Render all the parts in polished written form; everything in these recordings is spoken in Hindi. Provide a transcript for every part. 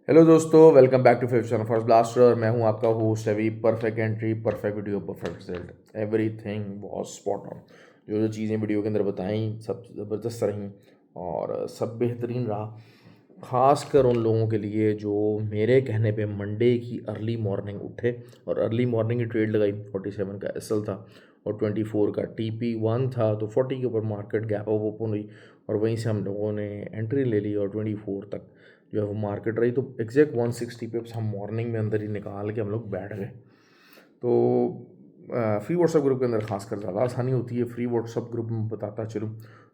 हेलो दोस्तों, welcome back to fifth channel first blaster. और मैं हूं आपका host Abhi. Perfect entry, perfect video, perfect result, everything was spot on. जो जो चीज़ें वीडियो के अंदर बताई सब ज़बरदस्त रहीं और सब बेहतरीन रहा। खासकर उन लोगों के लिए जो मेरे कहने पे मंडे की अर्ली मॉर्निंग उठे और अर्ली मॉर्निंग की ट्रेड लगाई। 47 का एसएल था और 24 का TP1 था, तो 40 के ऊपर मार्केट गैप अप ओपन हुई और वहीं से हम लोगों ने एंट्री ले ली और 24 तक जो है वो मार्केट रही। तो एग्जैक्ट 160 पे हम मॉर्निंग में अंदर ही निकाल के हम लोग बैठ गए। तो फ्री व्हाट्सअप ग्रुप के अंदर खासकर ज़्यादा आसानी होती है। फ्री व्हाट्सअप ग्रुप में बताता चलूँ,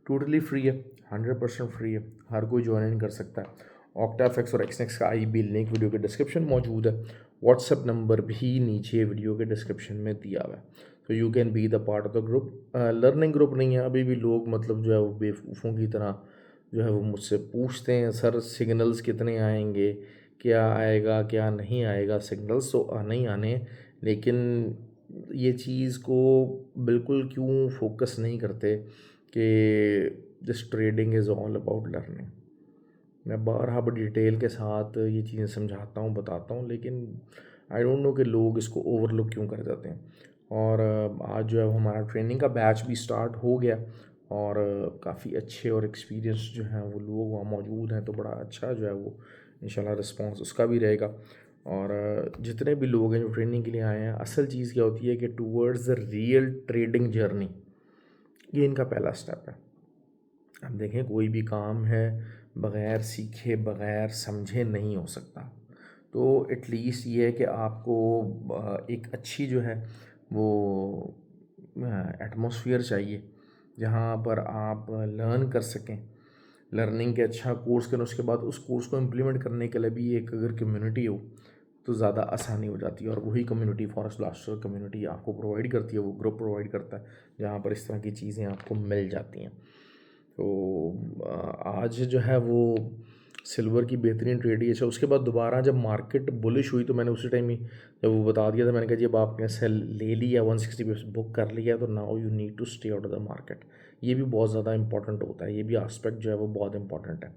टोटली फ्री है, 100% फ्री है, हर कोई ज्वाइन इन कर सकता है। ऑक्टाफेक्स और एक्सनेक्स का IB लिंक वीडियो के डिस्क्रिप्शन मौजूद है। व्हाट्सअप नंबर भी नीचे वीडियो के डिस्क्रिप्शन में दिया हुआ है। तो you can be the part of the group. Learning group नहीं है, अभी भी लोग मतलब जो है वो बेवकूफ़ों की तरह जो है वो मुझसे पूछते हैं, सर सिग्नल्स कितने आएंगे, क्या आएगा क्या नहीं आएगा। सिग्नल्स तो आने ही आने हैं, लेकिन ये चीज़ को बिल्कुल क्यों फोकस नहीं करते कि this trading is all about learning. मैं बारहा बड़ी डिटेल के साथ ये चीज़ें समझाता हूँ, बताता हूँ, लेकिन आई डोंट नो कि लोग इसको ओवरलुक क्यों कर जाते हैं। और आज जो है हमारा ट्रेनिंग का बैच भी स्टार्ट हो गया और काफ़ी अच्छे और एक्सपीरियंस जो हैं वो लोग वहाँ मौजूद हैं। तो बड़ा अच्छा जो है वो इंशाल्लाह रिस्पांस उसका भी रहेगा। और जितने भी लोग हैं जो ट्रेनिंग के लिए आए हैं, असल चीज़ क्या होती है कि towards the real trading journey, ये इनका पहला स्टेप है। अब देखें, कोई भी काम है बग़ैर सीखे बग़ैर समझे नहीं हो सकता। तो एटलीस्ट ये है कि आपको एक अच्छी जो है वो एटमॉस्फेयर चाहिए जहाँ पर आप लर्न कर सकें। लर्निंग के अच्छा कोर्स करें, उसके बाद उस कोर्स को इम्प्लीमेंट करने के लिए भी एक अगर कम्युनिटी हो तो ज़्यादा आसानी हो जाती है। और वही कम्युनिटी फॉरेस्ट ब्लास्टर कम्युनिटी आपको प्रोवाइड करती है, वो ग्रुप प्रोवाइड करता है जहाँ पर इस तरह की चीज़ें आपको मिल जाती हैं। तो आज जो है वो सिल्वर की बेहतरीन ट्रेड ही अच्छा। उसके बाद दोबारा जब मार्केट बुलिश हुई तो मैंने उसी टाइम ही जब वो बता दिया था, मैंने कहा जी अब आपने सेल ले लिया, 160 पे बुक कर लिया, तो now you need to stay out of the market. ये भी बहुत ज़्यादा इंपॉर्टेंट होता है, ये भी आस्पेक्ट जो है वो बहुत इंपॉर्टेंट है।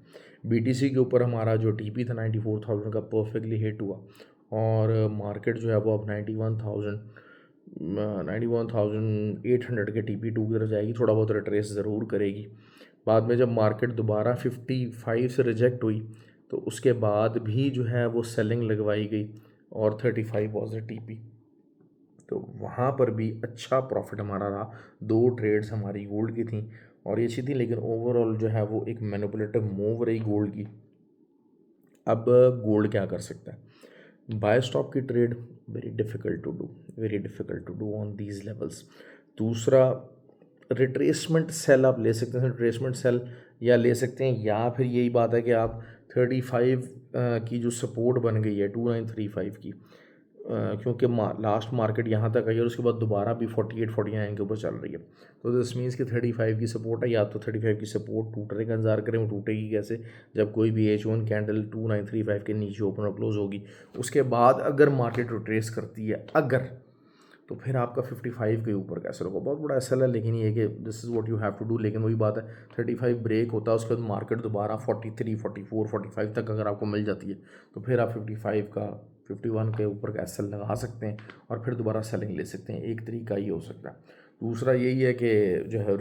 BTC के ऊपर हमारा जो TP था 94,000 का परफेक्टली हिट हुआ और मार्केट जो है वो अब 91,800 के TP2 की तरफ जाएगी। थोड़ा बहुत रिट्रेस ज़रूर करेगी। बाद में जब मार्केट दोबारा 55 से रिजेक्ट हुई तो उसके बाद भी जो है वो सेलिंग लगवाई गई और 35 वॉज द TP। तो वहाँ पर भी अच्छा प्रॉफिट हमारा रहा। 2 ट्रेड्स हमारी गोल्ड की थी और ये अच्छी थी, लेकिन ओवरऑल जो है वो एक मैनिपुलेटिव मूव रही गोल्ड की। अब गोल्ड क्या कर सकता है? बाय स्टॉप की trade very difficult to do, very difficult to do on these levels. दूसरा, रिट्रेसमेंट सेल आप ले सकते हैं, रिट्रेसमेंट सेल या ले सकते हैं, या फिर यही बात है कि आप 35 की जो सपोर्ट बन गई है 2935 की, क्योंकि लास्ट मार्केट यहाँ तक आई और उसके बाद दोबारा भी 48-49 के ऊपर चल रही है। तो दिस मीन्स कि 35 की सपोर्ट है, या तो 35 की सपोर्ट टूटने का इंतजार करें। वो टूटेगी कैसे? जब कोई भी H1 कैंडल 2935 के नीचे ओपन और क्लोज होगी। उसके बाद अगर मार्केट रिट्रेस करती है, अगर, तो फिर आपका 55 के ऊपर कैसे होगा? बहुत बड़ा एसएल है, लेकिन ये कि this is what you have to do. लेकिन वही बात है, 35 ब्रेक होता है, उसके बाद मार्केट दोबारा 43, 44, 45 तक अगर आपको मिल जाती है तो फिर आप 55 का 51 के ऊपर का एसएल लगा सकते हैं और फिर दोबारा सेलिंग ले सकते हैं। एक तरीका ये हो सकता है। दूसरा यही है कि जो है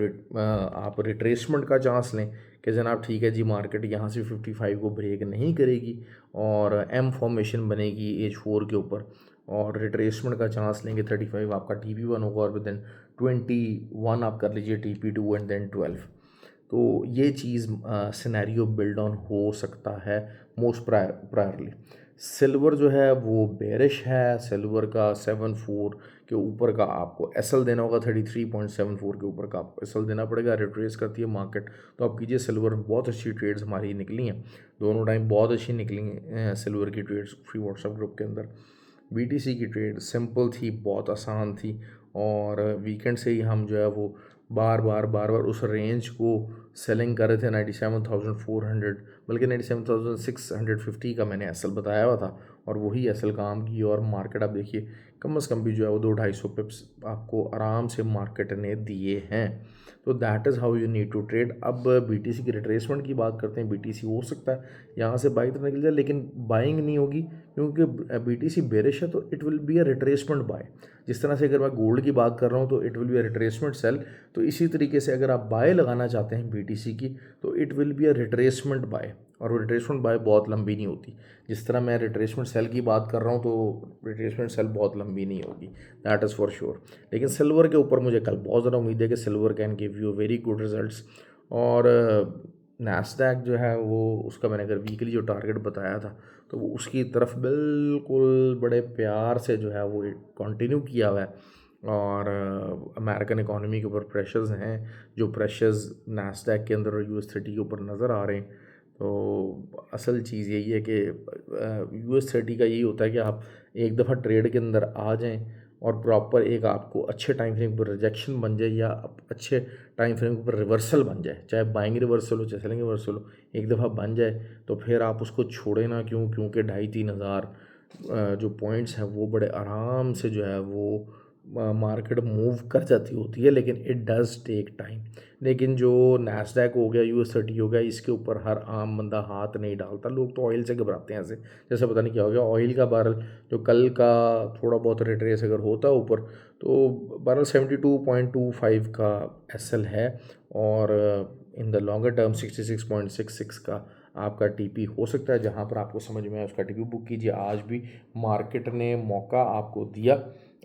आप रिट्रेसमेंट का चांस लें कि जनाब ठीक है जी, मार्केट यहाँ से 55 को ब्रेक नहीं करेगी और M फॉर्मेशन बनेगी H4 के ऊपर और रिट्रेसमेंट का चांस लेंगे। 35 आपका TP1 होगा और विद इन 21 आप कर लीजिए TP2 एंड देन 12। तो ये चीज़ सिनेरियो बिल्ड ऑन हो सकता है मोस्ट प्रायरली। सिल्वर जो है वो बेरिश है। सिल्वर का 74 के ऊपर का आपको एसएल देना होगा, 33.74 के ऊपर का आपको एसएल देना पड़ेगा। रिट्रेस करती है मार्केट तो आप कीजिए। सिल्वर में बहुत अच्छी ट्रेड्स हमारी निकली हैं, दोनों टाइम बहुत अच्छी निकली हैं सिल्वर की ट्रेड्स फ्री व्हाट्सएप ग्रुप के अंदर। BTC की ट्रेड सिंपल थी, बहुत आसान थी और वीकेंड से ही हम जो है वो बार बार उस रेंज को सेलिंग कर रहे थे। 97,400 बल्कि 97,650 का मैंने एसएल बताया हुआ था और वही एसएल काम की। और मार्केट आप देखिए कम से कम भी जो है वो 200-250 पिप्स आपको आराम से मार्केट ने दिए हैं। तो that is how you need to trade. अब BTC की रिट्रेसमेंट की बात करते हैं। BTC हो सकता है यहाँ से बाई तो निकल जाए, लेकिन बाइंग नहीं होगी क्योंकि BTC बेरिश है, तो it will be a retracement buy. जिस तरह से अगर मैं गोल्ड की बात कर रहा हूँ तो it will be a retracement sell, तो इसी तरीके से अगर आप बाय लगाना चाहते हैं BTC की तो it will be a retracement buy, और वो रिट्रेसमेंट बाय बहुत लंबी नहीं होती। जिस तरह मैं रिट्रेसमेंट सेल की बात कर रहा हूँ तो रिट्रेसमेंट सेल बहुत लंबी नहीं होगी, दैट इज़ फॉर श्योर। लेकिन सिल्वर के ऊपर मुझे कल बहुत ज़्यादा उम्मीद है कि silver can give you very good results. और नैस्डैक जो है वो, उसका मैंने अगर वीकली जो टारगेट बताया था तो वो उसकी तरफ बिल्कुल बड़े प्यार से जो है वो कंटिन्यू किया हुआ है। और अमेरिकन इकॉनमी के ऊपर प्रेशर्स हैं, जो प्रेशर्स नैस्डैक के अंदर और US30 के ऊपर नज़र आ रहे हैं। तो असल चीज़ यही है कि US30 का यही होता है कि आप एक दफ़ा ट्रेड के अंदर आ जाएं और प्रॉपर एक आपको अच्छे टाइम फ्रेम पर रिजेक्शन बन जाए या अच्छे टाइम फ्रेम पर रिवर्सल बन जाए, चाहे बाइंग रिवर्सल हो चाहे सेलिंग रिवर्सल हो, एक दफ़ा बन जाए तो फिर आप उसको छोड़े ना। क्योंकि 2,500-3,000 हज़ार जो पॉइंट्स हैं वो बड़े आराम से जो है वो मार्केट मूव कर जाती होती है, लेकिन इट डज़ टेक टाइम। लेकिन जो नैस्डैक हो गया, US30 हो गया, इसके ऊपर हर आम बंदा हाथ नहीं डालता। लोग तो ऑयल से घबराते हैं ऐसे, जैसे पता नहीं क्या हो गया। ऑयल का बैरल जो कल का थोड़ा बहुत रिट्रेस अगर होता है ऊपर, तो बैरल 72.25 का SL है, और इन द लॉन्गर टर्म 66.66 का आपका TP हो सकता है। जहां पर आपको समझ में आए उसका TP बुक कीजिए। आज भी मार्केट ने मौका आपको दिया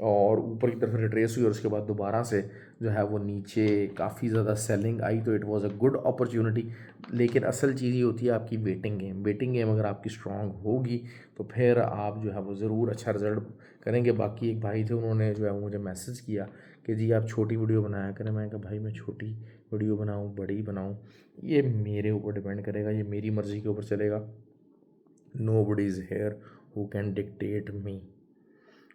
और ऊपर की तरफ रिट्रेस हुई और उसके बाद दोबारा से जो है वो नीचे काफ़ी ज़्यादा सेलिंग आई, तो it was a good opportunity. लेकिन असल चीज़ ये होती है आपकी वेटिंग गेम। वेटिंग गेम अगर आपकी स्ट्रांग होगी तो फिर आप जो है वो ज़रूर अच्छा रिजल्ट करेंगे। बाकी एक भाई थे, उन्होंने जो है वो मुझे मैसेज किया कि जी आप छोटी वीडियो बनाया करें। मैंने कहा भाई मैं छोटी वीडियो बनाऊँ बड़ी बनाऊँ, ये मेरे ऊपर डिपेंड करेगा, ये मेरी मर्ज़ी के ऊपर चलेगा। Nobody is here who can dictate me.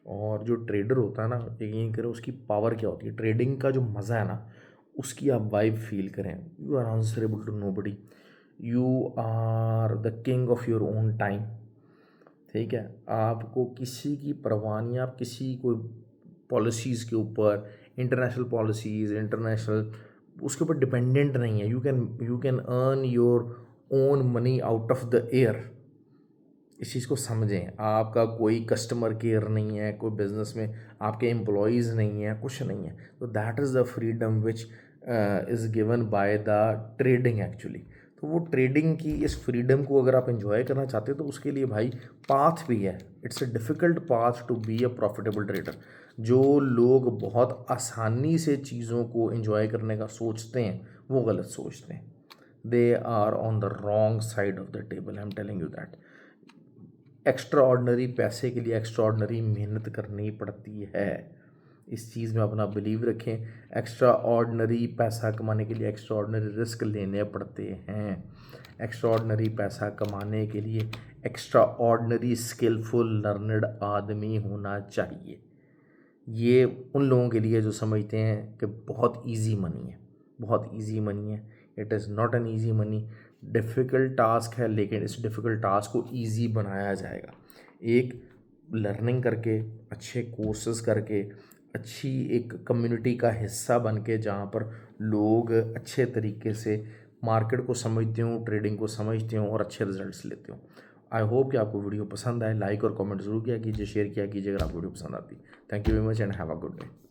और जो ट्रेडर होता है ना, यकीन करें उसकी पावर क्या होती है, ट्रेडिंग का जो मज़ा है ना उसकी आप वाइब फील करें। You are answerable to nobody, you are the king of your own time. ठीक है, आपको किसी की परवाह नहीं, आप किसी कोई पॉलिसीज़ के ऊपर, इंटरनेशनल पॉलिसीज़, इंटरनेशनल उसके ऊपर डिपेंडेंट नहीं है। You can earn your own money out of the air. इस चीज़ को समझें। आपका कोई कस्टमर केयर नहीं है, कोई बिज़नेस में आपके एम्प्लॉयज़ नहीं है, कुछ नहीं है। तो that is the freedom which is given by the trading actually. तो वो ट्रेडिंग की इस फ्रीडम को अगर आप एंजॉय करना चाहते हो तो उसके लिए भाई पाथ भी है। It's a difficult path to be a profitable trader. जो लोग बहुत आसानी से चीज़ों को एंजॉय करने का सोचते हैं वो गलत सोचते हैं। They are on the wrong side of the table, I am telling you that. Extraordinary पैसे के लिए एक्स्ट्रा ऑर्डनरी मेहनत करनी पड़ती है। इस चीज़ में अपना बिलीव रखें। एक्स्ट्रा ऑर्डनरी पैसा कमाने के लिए एक्स्ट्रा ऑर्डनरी रिस्क लेने पड़ते हैं। एक्स्ट्रा ऑर्डनरी पैसा कमाने के लिए एक्स्ट्रा ऑर्डनरी स्किलफुल लर्नड आदमी होना चाहिए। ये उन लोगों के लिए जो समझते हैं कि बहुत इजी मनी है, बहुत इजी मनी है। It is not an easy money, difficult task है, लेकिन इस डिफ़िकल्ट टास्क को ईजी बनाया जाएगा। एक लर्निंग करके, अच्छे कोर्सेज करके, अच्छी एक कम्युनिटी का हिस्सा बन के, जहाँ पर लोग अच्छे तरीके से मार्केट को समझते हों, ट्रेडिंग को समझते हों और अच्छे रिजल्ट्स लेते हों। आई होप कि आपको वीडियो पसंद आए। लाइक और कमेंट ज़रूर किया कीजिए, शेयर किया कीजिए अगर आपको वीडियो पसंद आती। Thank you very much and have a good day.